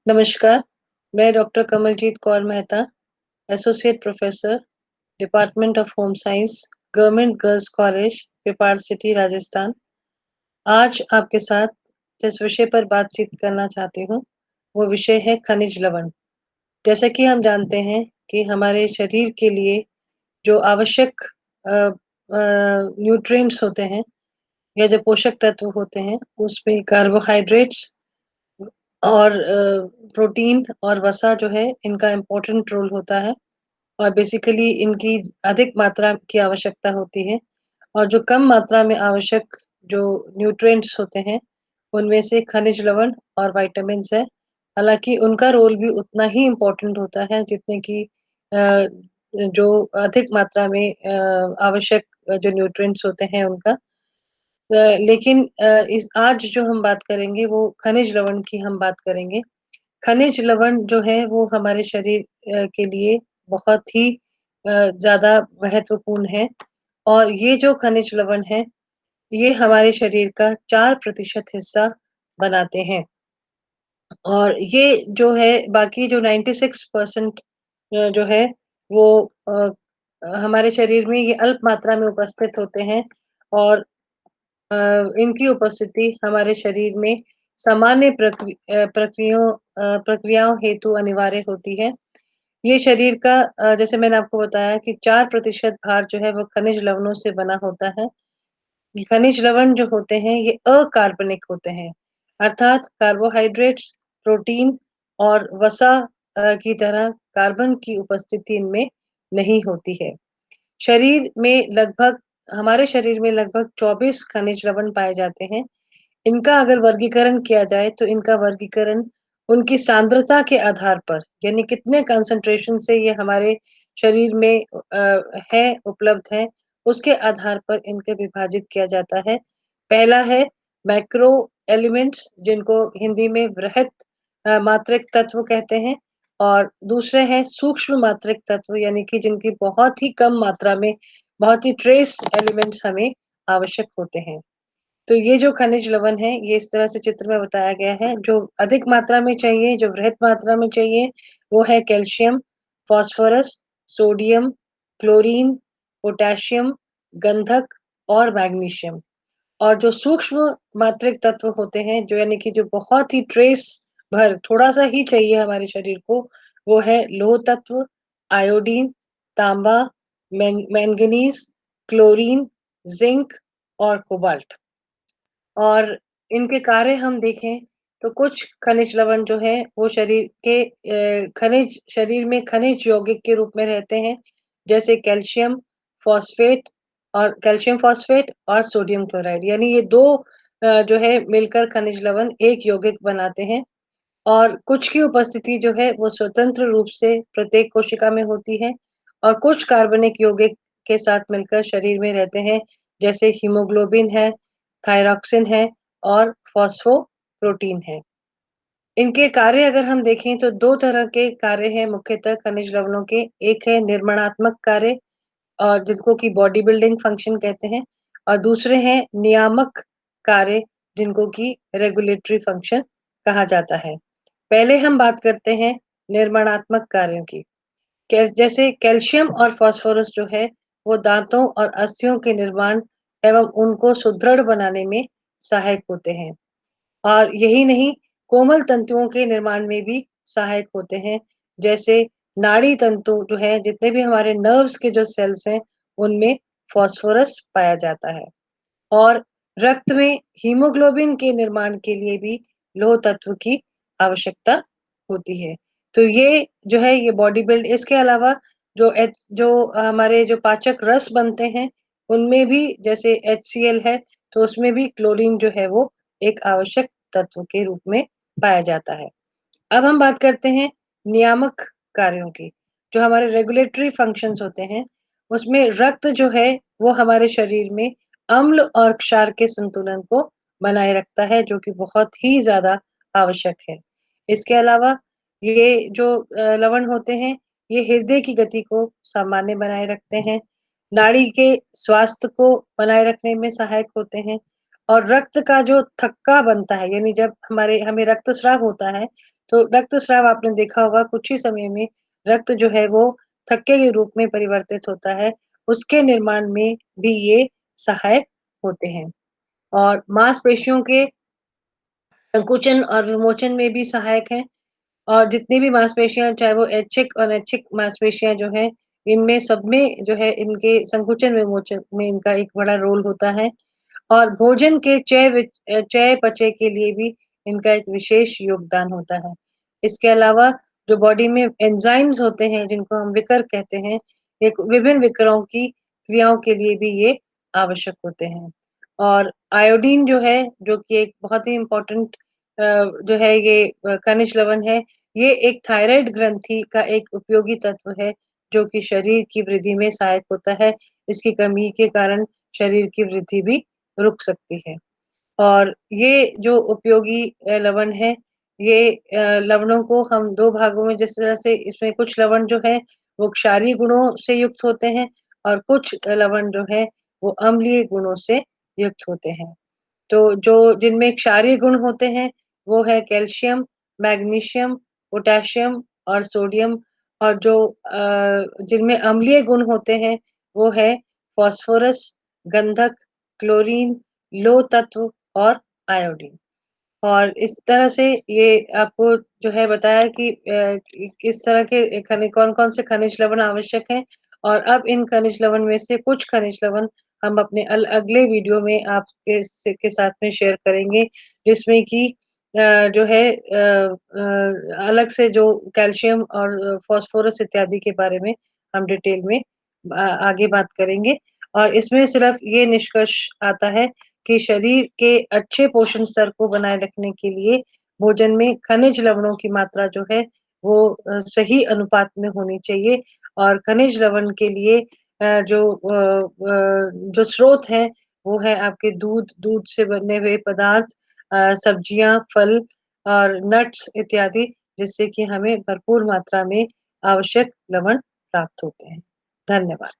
नमस्कार, मैं doctor Kamaljeet Kaur Mehta, associate professor, department of home science, government girls college, Pipar city, Rajasthan. आज आपके साथ जिस विषय पर बातचीत करना चाहती हूँ, वो विषय है खनिज लवण। जैसा कि हम जानते हैं कि हमारे शरीर के लिए जो आवश्यक अ न्यूट्रिएंट्स होते हैं या जो पोषक तत्व होते हैं, उसमें कार्बोहाइड्रेट्स और प्रोटीन और वसा जो है, इनका इम्पोर्टेंट रोल होता है और बेसिकली इनकी अधिक मात्रा की आवश्यकता होती है और जो कम मात्रा में आवश्यक जो न्यूट्रिएंट्स होते हैं, उनमें से खनिज लवण और विटामिन्स हैं। हालाँकि उनका रोल भी उतना ही इम्पोर्टेंट होता है जितने कि जो अधिक मात्रा में आवश्यक जो न्यूट्रिएंट्स होते हैं उनका। लेकिन इस आज जो हम बात करेंगे वो खनिज लवण की हम बात करेंगे। खनिज लवण जो है वो हमारे शरीर के लिए बहुत ही ज़्यादा महत्वपूर्ण है और ये जो खनिज लवण है, ये हमारे शरीर का 4% हिस्सा बनाते हैं और ये जो है बाकी जो 96% जो है वो हमारे शरीर में ये अल्प मात्रा में उपस्थित होते हैं और अ, इनकी उपस्थिति हमारे शरीर में सामान्य प्रक्रियाओं हेतु अनिवार्य होती है। ये शरीर का जैसे मैंने आपको बताया कि 4% भार जो है वो खनिज लवणों से बना होता है। ये खनिज लवण जो होते हैं ये अकार्बनिक होते हैं, अर्थात कार्बोहाइड्रेट्स, प्रोटीन और वसा की तरह कार्बन की उपस्थिति इनमें नहीं होती है। शरीर में लगभग हमारे शरीर में लगभग 24 खनिज लवण पाए जाते हैं। इनका अगर वर्गीकरण किया जाए तो इनका वर्गीकरण उनकी सांद्रता के आधार पर यानी कितने कंसंट्रेशन से ये हमारे शरीर में है उपलब्ध है उसके आधार पर इनके विभाजित किया जाता है। पहला है मैक्रो एलिमेंट्स जिनको हिंदी में वृहत मात्रिक तत्व कहते हैं और दूसरे हैं सूक्ष्म मात्रिक तत्व यानी कि जिनकी बहुत ही कम मात्रा में बहुत ही ट्रेस एलिमेंट्स हमें आवश्यक होते हैं। तो ये जो खनिज लवण है, ये इस तरह से चित्र में बताया गया है। जो अधिक मात्रा में चाहिए, जो वृहत मात्रा में चाहिए, वो है calcium, phosphorus, sodium, chlorine, potassium, गंधक और मैग्नीशियम। और जो सूक्ष्म मात्रिक तत्व होते हैं, जो यानी कि जो बहुत ही ट्रेस भर थोड़ा-सा ही चाहिए हमारे शरीर को, वो है लौह तत्व, आयोडीन, तांबा, मैंगनीज़, क्लोरीन, ज़िंक और कोबाल्ट। और इनके कार्य हम देखें तो कुछ खनिज लवण जो है वो शरीर के खनिज शरीर में खनिज यौगिक के रूप में रहते हैं जैसे कैल्शियम फॉस्फेट और सोडियम क्लोराइड यानी ये दो जो है मिलकर खनिज लवण एक यौगिक बनाते हैं और कुछ की उपस्थिति जो है वो स्वतंत्र रूप से प्रत्येक कोशिका में होती है और कुछ कार्बनिक यौगिक के साथ मिलकर शरीर में रहते हैं जैसे हीमोग्लोबिन है, थायरॉक्सिन है और फॉस्फोप्रोटीन है। इनके कार्य अगर हम देखें तो 2 तरह के कार्य हैं मुख्यतः खनिज लवणों के। एक है निर्माणात्मक कार्य और जिनको कि बॉडी बिल्डिंग फंक्शन कहते हैं और दूसरे हैं नियामक कार्य जिनको कि रेगुलेटरी फंक्शन कहा जाता है। पहले हम बात करते हैं निर्माणात्मक कार्यों की। जैसे कैल्शियम और फास्फोरस जो है वो दांतों और अस्थियों के निर्माण एवं उनको सुदृढ़ बनाने में सहायक होते हैं और यही नहीं कोमल तंतुओं के निर्माण में भी सहायक होते हैं जैसे नाड़ी तंतु जो है जितने भी हमारे नर्व्स के जो सेल्स हैं उनमें फास्फोरस पाया जाता है और रक्त में हीमोग्लोबिन के निर्माण के लिए भी लौह तत्व की आवश्यकता होती है। तो ये जो है ये बॉडी बिल्ड इसके अलावा जो हमारे जो पाचक रस बनते हैं, उनमें भी जैसे HCl है, तो उसमें भी क्लोरीन जो है वो एक आवश्यक तत्व के रूप में पाया जाता है। अब हम बात करते हैं नियामक कार्यों की। जो हमारे रेगुलेटरी फंक्शंस होते हैं, उसमें रक्त जो है वो हमारे शरीर में अम्ल और क्षार के संतुलन को बनाए रखता है, जो कि बहुत ही ज़्यादा आवश्यक है। इसके अलावा ये जो लवण होते हैं, ये हृदय की गति को सामान्य बनाए रखते हैं, नाड़ी के स्वास्थ्य को बनाए रखने में सहायक होते हैं और रक्त का जो थक्का बनता है, यानी जब हमें रक्तस्राव होता है, तो रक्तस्राव आपने देखा होगा कुछ ही समय में रक्त जो है वो थक्के के रूप में परिवर्तित होता है, उसके निर्माण में भी ये सहायक होते हैं और मांसपेशियों के संकुचन और विमोचन में भी सहायक हैं। और जितनी भी मांसपेशियाँ चाहे वो ऐच्छिक, अनैच्छिक मांसपेशियाँ जो हैं, इनमें सब में जो है इनके संकुचन-विमोचन में इनका एक बड़ा रोल होता है और भोजन के चयापचय के लिए भी इनका एक विशेष योगदान होता है। इसके अलावा जो बॉडी में एंजाइम्स होते हैं, जिनको हम विकर कहते हैं, एक विभिन्न विकरों की क्रियाओं के लिए भी ये आवश्यक होते हैं। और आयोडीन जो है, जो कि एक बहुत ही इम्पोर्टेंट जो है ये खनिज लवण है, ये एक थायराइड ग्रंथि का एक उपयोगी तत्व है, जो कि शरीर की वृद्धि में सहायक होता है। इसकी कमी के कारण शरीर की वृद्धि भी रुक सकती है। और ये जो उपयोगी लवण है, ये लवणों को हम 2 भागों में जिस तरह से इसमें कुछ लवण जो है, वो क्षारीय गुणों से युक्त होते हैं और कुछ लवण जो है, वो अम्लीय गुणों से युक्त होते हैं। तो जो जिनमें क्षारीय गुण होते हैं, वो है कैल्शियम, मैग्नीशियम, पोटेशियम और सोडियम और जो जिनमें अम्लीय गुण होते हैं, वो है फास्फोरस, गंधक, क्लोरीन, लोह तत्व और आयोडीन। और इस तरह से ये आपको जो है बताया कि किस तरह के कौन-कौन से खनिज लवण आवश्यक हैं और अब इन खनिज लवण में से कुछ खनिज लवण हम अपने अगले वीडियो में के साथ में शेयर करेंगे, जिसमें कि जो है अलग से जो कैल्शियम और फास्फोरस इत्यादि के बारे में हम डिटेल में आगे बात करेंगे और इसमें सिर्फ ये निष्कर्ष आता है कि शरीर के अच्छे पोषण स्तर को बनाए रखने के लिए भोजन में खनिज लवणों की मात्रा जो है वो सही अनुपात में होनी चाहिए और खनिज लवण के लिए जो स्रोत है वो है आपके दूध, दूध से बने हुए पदार्थ सब्जियाँ, फल और नट्स इत्यादि जिससे कि हमें भरपूर मात्रा में आवश्यक लवण प्राप्त होते हैं। धन्यवाद।